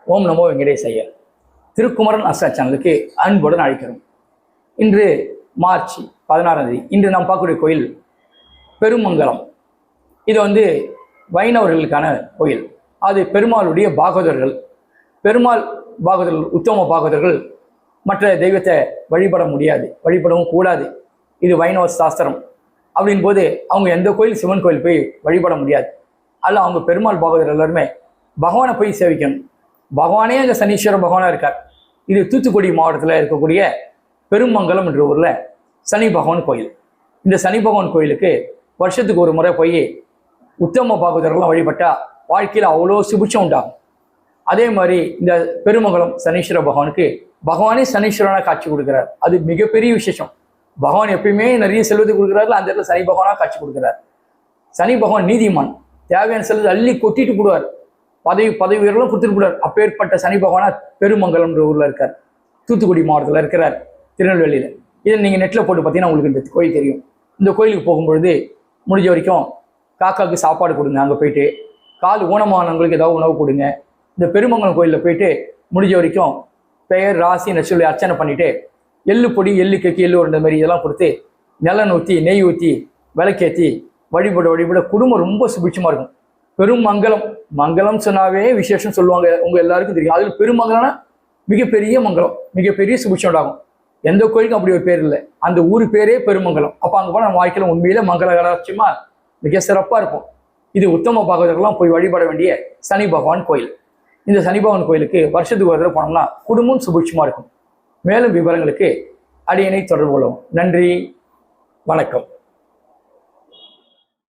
ஓம் நமோ வெங்கடேசையா. திருக்குமரன் அஸ்ட்ரா சேனலுக்கு அன்புடன் அழைக்கிறோம். இன்று மார்ச் 16 இன்று நாம் பார்க்கக்கூடிய கோயில் பெருமங்கலம். இது வைணவர்களுக்கான கோயில். அது பெருமாளுடைய பாகவதர்கள். பெருமாள் பாகவதர்கள், உத்தம பாகவதர்கள் மற்ற தெய்வத்தை வழிபட முடியாது, வழிபடவும் கூடாது. இது வைணவ சாஸ்திரம். அப்படின் போது அவங்க எந்த கோயில், சிவன் கோயில் போய் வழிபட முடியாது. அல்ல, அவங்க பெருமாள் பாகவதர் எல்லாருமே பகவானை போய் சேவிக்கணும். பகவானே அங்கே சனீஸ்வர பகவானாக இருக்கார். இது தூத்துக்குடி மாவட்டத்தில் இருக்கக்கூடிய பெருமங்கலம் என்ற ஊரில் சனி பகவான் கோயில். இந்த சனி பகவான் கோயிலுக்கு வருஷத்துக்கு ஒரு முறை போய் உத்தம பாகவதர்கள்லாம் வழிபட்டால் வாழ்க்கையில் அவ்வளோ சுபிட்சம் உண்டாகும். அதே மாதிரி இந்த பெருமங்கலம் சனீஸ்வர பகவானுக்கு பகவானே சனீஸ்வரனாக காட்சி கொடுக்குறார். அது மிகப்பெரிய விசேஷம். பகவான் எப்பயுமே நிறைய செல்வத்தை கொடுக்குறாரு, அந்த இடத்துல சனி பகவானாக காட்சி கொடுக்குறார். சனி பகவான் நீதிமான். தேவையான செல்வத்தை அள்ளி கொட்டிட்டு போடுவார். பதவி உயர்வுலாம் கொடுத்துட்டு போடுவார். அப்பேற்பட்ட சனி பகவானா பெருமங்கலம்ன்ற ஊரில் இருக்கார். தூத்துக்குடி மாவட்டத்தில் இருக்கிறார், திருநெல்வேலியில். இதை நீங்கள் நெட்டில் போட்டு பார்த்தீங்கன்னா உங்களுக்கு இந்த கோயில் தெரியும். இந்த கோயிலுக்கு போகும்பொழுது முடிஞ்ச வரைக்கும் காக்காவுக்கு சாப்பாடு கொடுங்க. அங்கே போயிட்டு கால் ஊனமானவங்களுக்கு ஏதாவது உணவு கொடுங்க. இந்த பெருமங்கலம் கோயிலில் போயிட்டு முடிஞ்ச வரைக்கும் பெயர், ராசி, நட்சத்திர அர்ச்சனை பண்ணிவிட்டு எள்ளு பொடி, எள்ளு கேக்கு, எள்ளு உருண்டை மாதிரி இதெல்லாம் கொடுத்து நிலன் ஊற்றி, நெய் ஊற்றி, விளக்கேற்றி வழிபட குடும்பம் ரொம்ப சுபிட்சமாக இருக்கும். பெருமங்கலம், மங்கலம் சொன்னாவே விசேஷம் சொல்லுவாங்க, உங்கள் எல்லாருக்கும் தெரியும். அதில் பெருமங்கலம்னா மிகப்பெரிய மங்கலம், மிகப்பெரிய சுபிட்சம் உண்டாகும். எந்த கோயிலுக்கும் அப்படி ஒரு பேர் இல்லை. அந்த ஊர் பேரே பெருமங்கலம். அப்போ அங்கே போனால் நம்ம வாழ்க்கையில் உண்மையில மங்கள கலாட்சியமாக மிக சிறப்பாக இருக்கும். இது உத்தம பாகவதர்கள்லாம் போய் வழிபட வேண்டிய சனி பகவான் கோயில். இந்த சனி பகவான் கோயிலுக்கு வருஷத்துக்கு ஒரு தடவை போனோம்னா குடும்பம் சுபிட்சமாக இருக்கும். மேலும் விவரங்களுக்கு அடியனை தொடர்பு கொள்ளவும். நன்றி, வணக்கம்.